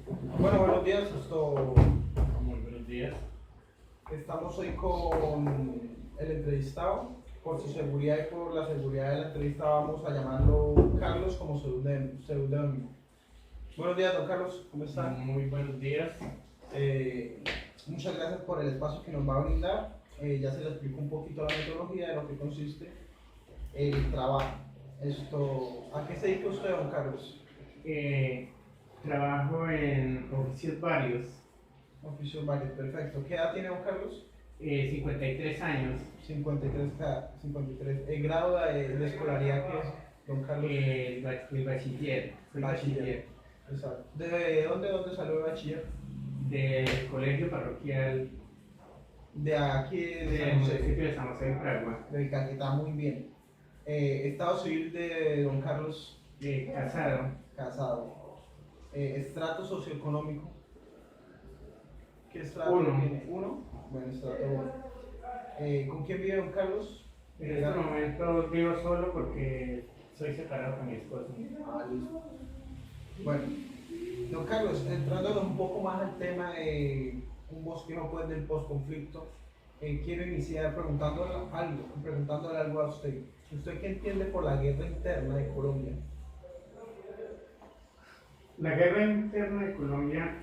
Bueno, buenos días. Muy buenos días. Estamos hoy con el entrevistado. Por su seguridad y por la seguridad de la entrevista vamos a llamarlo Carlos como seudónimo. Buenos días, don Carlos. ¿Cómo está? Muy buenos días. Muchas gracias por el espacio que nos va a brindar. Ya se le explico un poquito la metodología de lo que consiste el trabajo. ¿A qué se dedica usted, don Carlos? Trabajo en oficios varios. Oficio válido, perfecto. ¿Qué edad tiene don Carlos? 53 años. 53. ¿El grado de escolaridad que es, don Carlos? El bachiller. Soy bachiller. Exacto. ¿De dónde salió el bachiller? Del colegio parroquial De aquí, de del San José, municipio de San José de Fragua. del Caquetá, muy bien. Estado civil de don Carlos Casado. Casado. Estrato socioeconómico. ¿Qué estrato Uno. tiene? ¿Uno? Bueno, estrato 1. ¿Con quién vive don Carlos? En este momento vivo solo porque soy separado con mi esposo. Ah, listo. Bueno, don Carlos, entrándonos un poco más al tema de un bosquejo pues, del posconflicto, quiero iniciar preguntándole algo a usted. ¿Usted qué entiende por la guerra interna de Colombia? La guerra interna de Colombia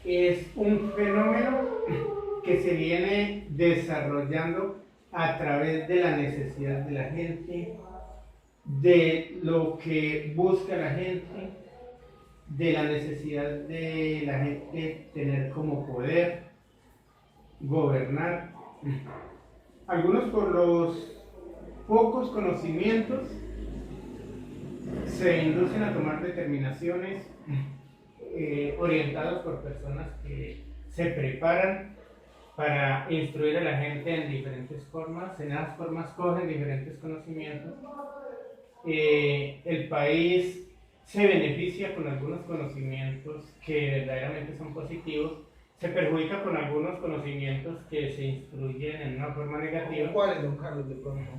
es un fenómeno que se viene desarrollando a través de la necesidad de la gente, de lo que busca la gente, de la necesidad de la gente tener como poder, gobernar. Algunos por los pocos conocimientos se inducen a tomar determinaciones orientadas por personas que se preparan para instruir a la gente en diferentes formas. En esas formas cogen diferentes conocimientos. El país se beneficia con algunos conocimientos que verdaderamente son positivos, se perjudica con algunos conocimientos que se instruyen en una forma negativa. ¿Cuáles, don Carlos, de pronto?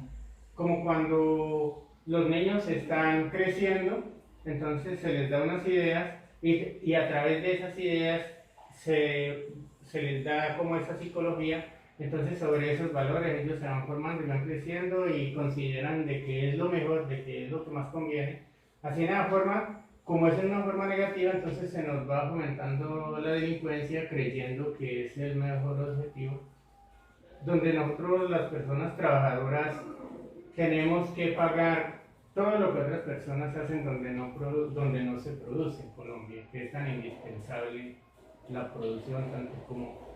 Como cuando los niños están creciendo, entonces se les da unas ideas y a través de esas ideas se les da como esa psicología, entonces sobre esos valores ellos se van formando y van creciendo y consideran de que es lo mejor, de que es lo que más conviene. Así en la forma, como es en una forma negativa, entonces se nos va fomentando la delincuencia creyendo que es el mejor objetivo, donde nosotros las personas trabajadoras tenemos que pagar todo lo que otras personas hacen donde no se produce en Colombia, que es tan indispensable la producción, tanto como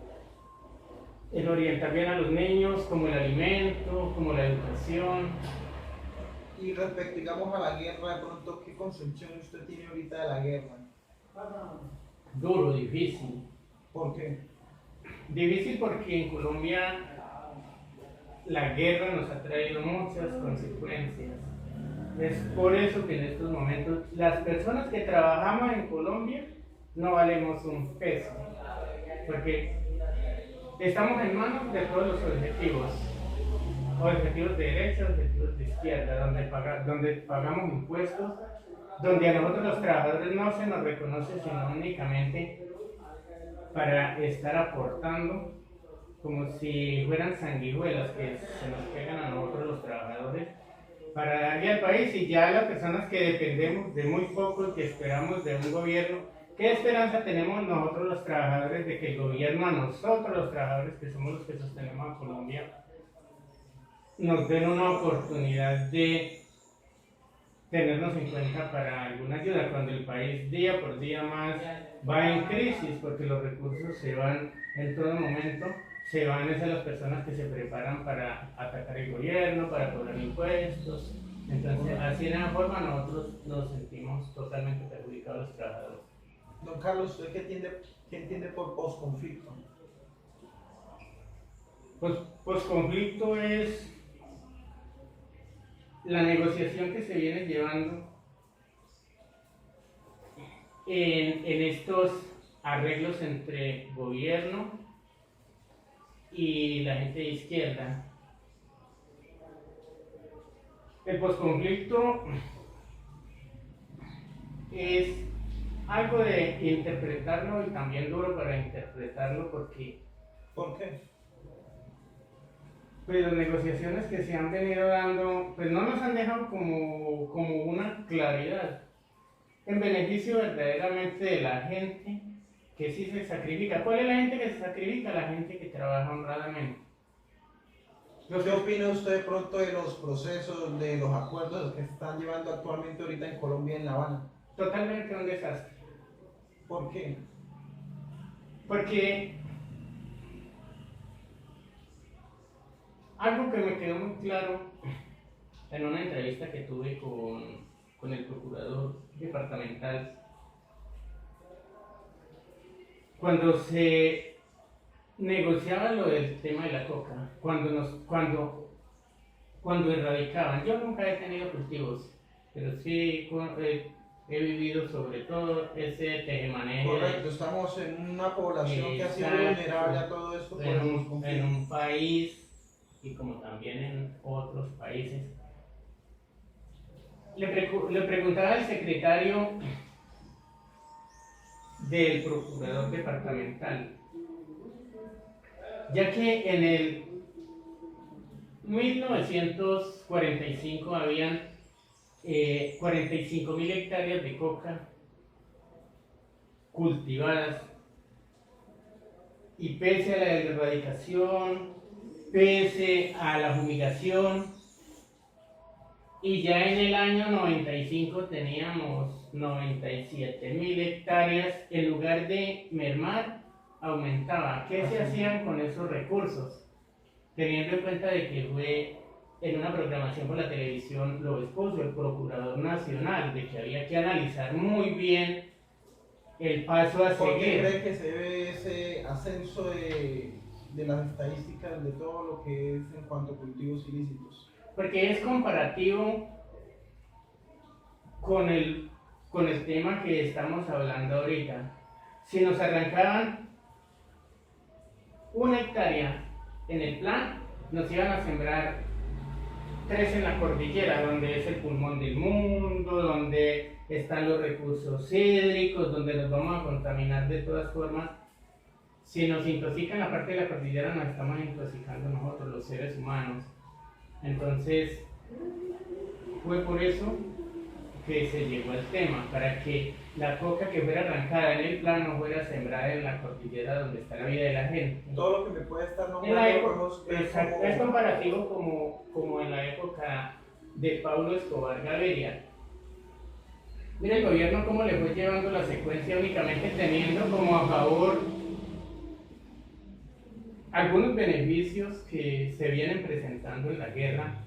el orientar bien a los niños, como el alimento, como la educación. Y respecto, digamos, a la guerra, de pronto, ¿qué concepción usted tiene ahorita de la guerra? Duro, difícil. ¿Por qué? Difícil porque en Colombia la guerra nos ha traído muchas consecuencias. Es por eso que en estos momentos las personas que trabajamos en Colombia no valemos un peso, porque estamos en manos de todos los objetivos de derecha, objetivos de izquierda, donde pagamos impuestos, donde a nosotros los trabajadores no se nos reconoce sino únicamente para estar aportando, como si fueran sanguijuelas que se nos pegan a nosotros los trabajadores para darle al país, y ya las personas que dependemos de muy poco, que esperamos de un gobierno. ¿Qué esperanza tenemos nosotros los trabajadores de que el gobierno a nosotros los trabajadores, que somos los que sostenemos a Colombia, nos den una oportunidad de tenernos en cuenta para alguna ayuda, cuando el país día por día más va en crisis, porque los recursos se van en todo momento, se van esas las personas que se preparan para atacar el gobierno, para cobrar impuestos. Entonces, así de una forma nosotros nos sentimos totalmente perjudicados los trabajadores. Don Carlos, ¿usted qué entiende por posconflicto? Pues posconflicto es la negociación que se viene llevando en estos arreglos entre gobierno y la gente de izquierda. El posconflicto es algo de interpretarlo y también duro para interpretarlo porque ¿Por qué? pues las negociaciones que se han venido dando pues no nos han dejado como una claridad en beneficio verdaderamente de la gente que sí se sacrifica. ¿Cuál es la gente que se sacrifica? La gente que trabaja honradamente. ¿Qué opina usted de pronto de los procesos, de los acuerdos que se están llevando actualmente ahorita en Colombia, en La Habana? Totalmente un desastre. ¿Por qué? Porque algo que me quedó muy claro en una entrevista que tuve con el procurador departamental, cuando se negociaba lo del tema de la coca, cuando erradicaban, yo nunca he tenido cultivos, pero sí he vivido sobre todo ese tejemaneje. Correcto, estamos en una población que ha sido vulnerable a todo esto por los conflictos. En un país y como también en otros países. Le preguntaba al secretario del procurador departamental, ya que en el 1945 habían 45.000 hectáreas de coca cultivadas y pese a la erradicación, pese a la fumigación, y ya en el año 95 teníamos 97.000 hectáreas, en lugar de mermar, aumentaba. ¿Qué se hacían con esos recursos? Teniendo en cuenta de que fue en una programación por la televisión, lo expuso el Procurador Nacional, de que había que analizar muy bien el paso a seguir. ¿Por qué cree que se ve ese ascenso de las estadísticas de todo lo que es en cuanto a cultivos ilícitos? Porque es comparativo con el tema que estamos hablando ahorita. Si nos arrancaban 1 hectárea en el plan, nos iban a sembrar 3 en la cordillera, donde es el pulmón del mundo, donde están los recursos hídricos, donde nos vamos a contaminar de todas formas. Si nos intoxican la parte de la cordillera, nos estamos intoxicando nosotros, los seres humanos. Entonces, fue por eso que se llegó al tema, para que la coca que fuera arrancada en el plano fuera sembrada en la cordillera donde está la vida de la gente. Todo lo que me puede estar En la época, nombrando exacto, es comparativo como en la época de Pablo Escobar Gaviria. Mira el gobierno cómo le fue llevando la secuencia, únicamente teniendo como a favor algunos beneficios que se vienen presentando en la guerra,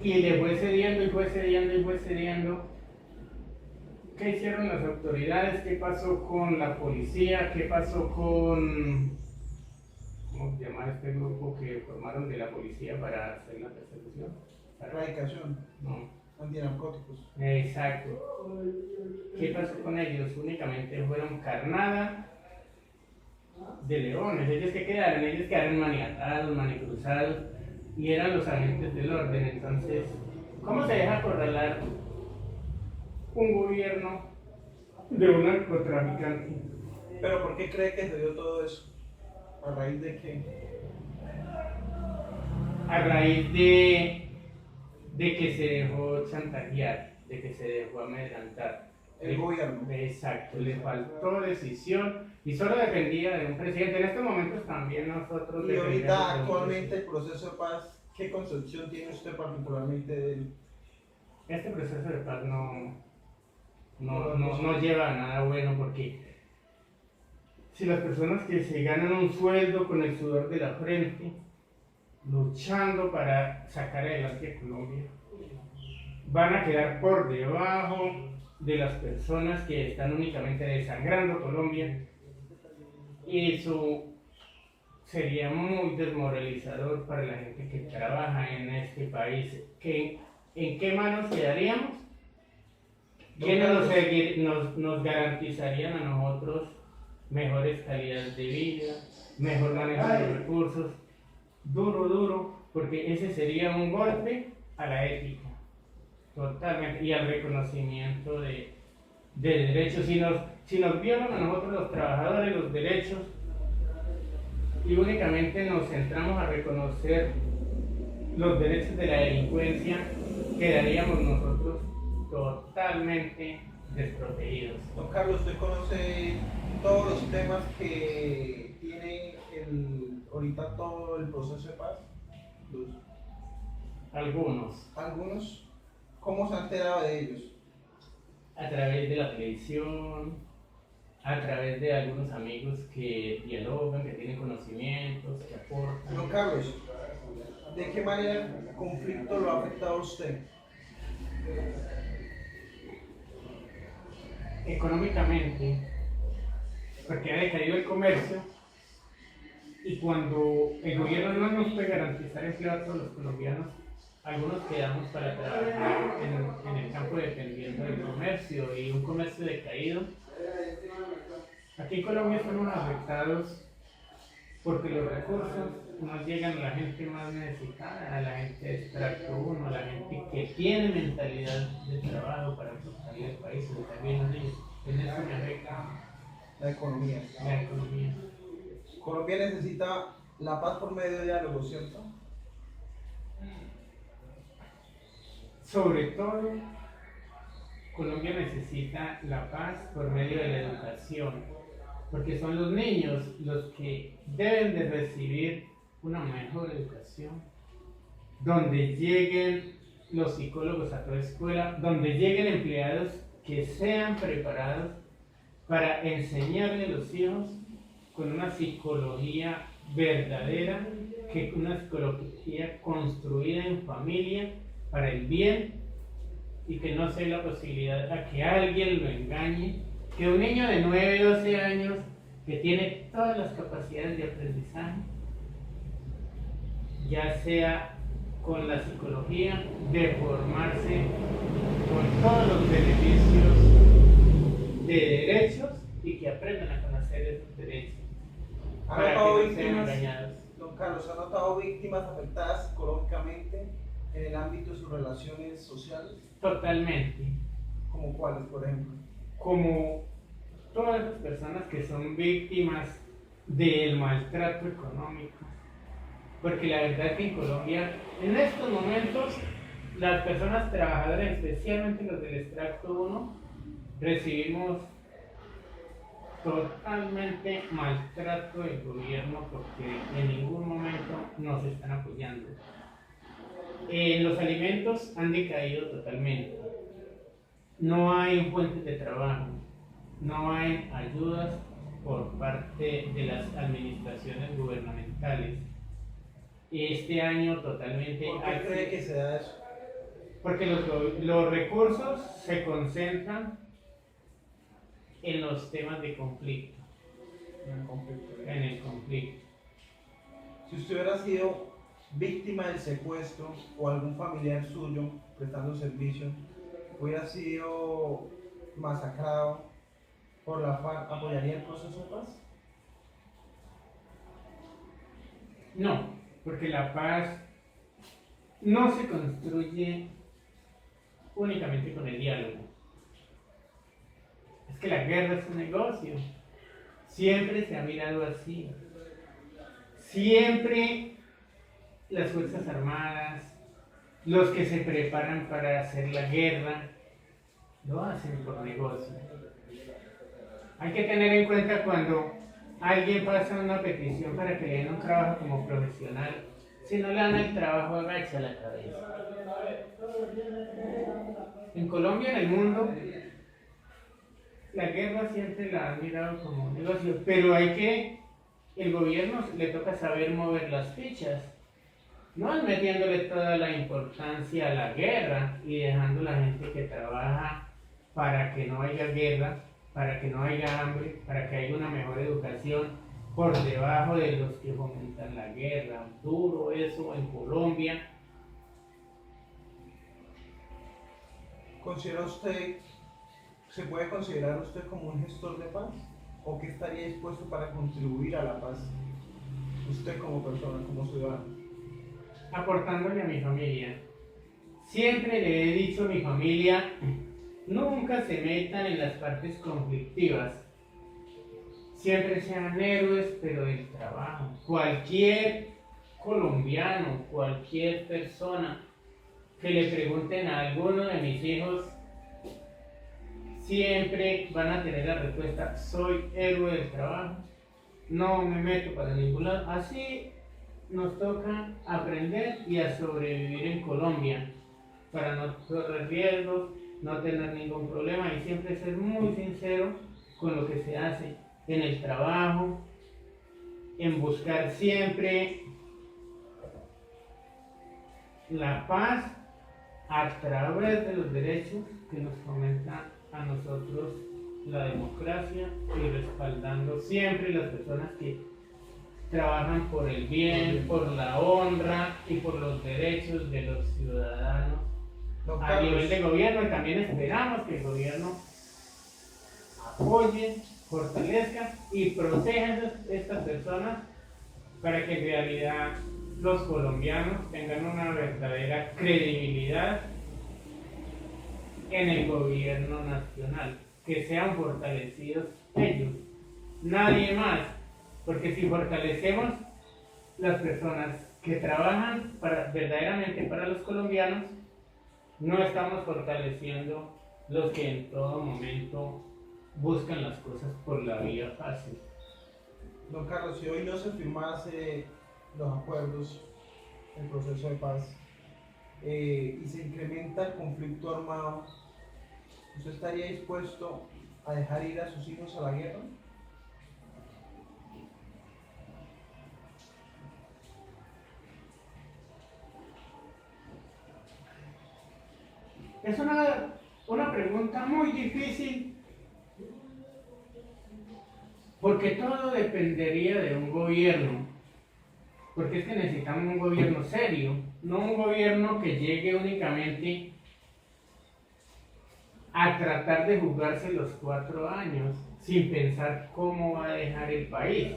y le fue cediendo y fue cediendo y fue cediendo. ¿Qué hicieron las autoridades? ¿Qué pasó con la policía? ¿Qué pasó con, cómo se llama este grupo que formaron de la policía para hacer la persecución? Erradicación, No. antinarcóticos. Exacto. ¿Qué pasó con ellos? Únicamente fueron carnada de leones. Ellos quedaron maniatados, manicruzados, y eran los agentes del orden. Entonces, ¿cómo se deja acorralar un gobierno de un narcotraficante? ¿Pero por qué cree que se dio todo eso? ¿A raíz de qué? A raíz de que se dejó chantajear, de que se dejó amedrentar. El gobierno. Exacto, le faltó decisión y solo dependía de un presidente. En estos momentos también nosotros Y dependemos ahorita de un actualmente el proceso de paz, ¿qué concepción tiene usted particularmente de él? Este proceso de paz no lleva a nada bueno, porque si las personas que se ganan un sueldo con el sudor de la frente, luchando para sacar adelante a Colombia, van a quedar por debajo de las personas que están únicamente desangrando Colombia, y eso sería muy desmoralizador para la gente que trabaja en este país. ¿En qué manos quedaríamos? ¿Quiénes nos garantizarían a nosotros mejores calidades de vida, mejor manejo de los recursos? Duro, porque ese sería un golpe a la ética. totalmente, y al reconocimiento de derechos. Si nos violan a nosotros los trabajadores los derechos y únicamente nos centramos a reconocer los derechos de la delincuencia, quedaríamos nosotros totalmente desprotegidos. Don Carlos, ¿usted conoce todos los temas que tiene ahorita todo el proceso de paz? Algunos. ¿Cómo se ha enterado de ellos? A través de la televisión, a través de algunos amigos que dialogan, que tienen conocimientos, que aportan. Don Carlos, ¿de qué manera el conflicto lo ha afectado a usted? Económicamente, porque ha decaído el comercio, y cuando el gobierno no nos puede garantizar empleo a todos los colombianos, algunos quedamos para trabajar en el campo dependiendo del comercio, y un comercio decaído. Aquí en Colombia estamos afectados porque los recursos no llegan a la gente más necesitada, a la gente de extracto 1, a la gente que tiene mentalidad de trabajo para fortalecer el país, y también en eso me afecta La economía. la economía. Colombia necesita la paz por medio de diálogo, ¿cierto? Sobre todo, Colombia necesita la paz por medio de la educación, porque son los niños los que deben de recibir una mejor educación, donde lleguen los psicólogos a toda escuela, donde lleguen empleados que sean preparados para enseñarle a los hijos con una psicología verdadera, una psicología construida en familia para el bien, y que no sea la posibilidad a que alguien lo engañe, que un niño de 9, 12 años que tiene todas las capacidades de aprendizaje, ya sea con la psicología de formarse con todos los beneficios de derechos, y que aprendan a conocer esos derechos para que no sean engañados. Don Carlos, ¿ha notado víctimas afectadas psicológicamente en el ámbito de sus relaciones sociales? Totalmente. ¿Como cuáles, por ejemplo? Como todas las personas que son víctimas del maltrato económico. Porque la verdad es que en Colombia, en estos momentos, las personas trabajadoras, especialmente los del extracto 1, recibimos totalmente maltrato del gobierno, porque en ningún momento nos están apoyando. Los alimentos han decaído totalmente. No hay fuentes de trabajo, no hay ayudas por parte de las administraciones gubernamentales. Este año totalmente... ¿Por qué cree que se da eso? Porque los recursos se concentran en los temas de conflicto. En el conflicto. Si usted hubiera sido víctima del secuestro o algún familiar suyo prestando servicio, hubiera sido masacrado por la FARC, ¿apoyaría el proceso de paz? No, porque la paz no se construye únicamente con el diálogo. Es que la guerra es un negocio. Siempre se ha mirado así. Siempre las Fuerzas Armadas, los que se preparan para hacer la guerra, lo hacen por negocio. Hay que tener en cuenta cuando alguien pasa una petición para que le den un trabajo como profesional, si no le dan el trabajo, agacha la cabeza. En Colombia, en el mundo, la guerra siempre la han mirado como un negocio, pero el gobierno le toca saber mover las fichas. No es metiéndole toda la importancia a la guerra y dejando a la gente que trabaja para que no haya guerra, para que no haya hambre, para que haya una mejor educación, por debajo de los que fomentan la guerra. Duro eso en Colombia. ¿Se puede considerar usted como un gestor de paz? ¿O qué estaría dispuesto para contribuir a la paz? Usted como persona, como ciudadano. Aportándole a mi familia. Siempre le he dicho a mi familia, nunca se metan en las partes conflictivas. Siempre sean héroes, pero del trabajo. Cualquier colombiano, cualquier persona que le pregunten a alguno de mis hijos, siempre van a tener la respuesta, soy héroe del trabajo, no me meto para ningún lado. Así nos toca aprender y a sobrevivir en Colombia, para no correr riesgos, no tener ningún problema y siempre ser muy sincero con lo que se hace en el trabajo, en buscar siempre la paz a través de los derechos que nos fomenta a nosotros la democracia y respaldando siempre las personas que trabajan por el bien, por la honra y por los derechos de los ciudadanos Don a Carlos, nivel de gobierno. Y también esperamos que el gobierno apoye, fortalezca y proteja a estas personas para que en realidad los colombianos tengan una verdadera credibilidad en el gobierno nacional, que sean fortalecidos ellos, nadie más, porque si fortalecemos las personas que trabajan verdaderamente para los colombianos, no estamos fortaleciendo los que en todo momento buscan las cosas por la vía fácil. don Carlos, si hoy no se firmase los acuerdos, el proceso de paz, y se incrementa el conflicto armado, ¿usted estaría dispuesto a dejar ir a sus hijos a la guerra? Es una pregunta muy difícil, porque todo dependería de un gobierno, porque es que necesitamos un gobierno serio, no un gobierno que llegue únicamente a tratar de jugarse los 4 años sin pensar cómo va a dejar el país.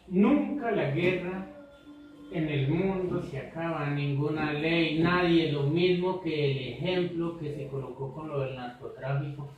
Nunca la guerra en el mundo se acaba, ninguna ley, nadie, lo mismo que el ejemplo que se colocó con lo del narcotráfico.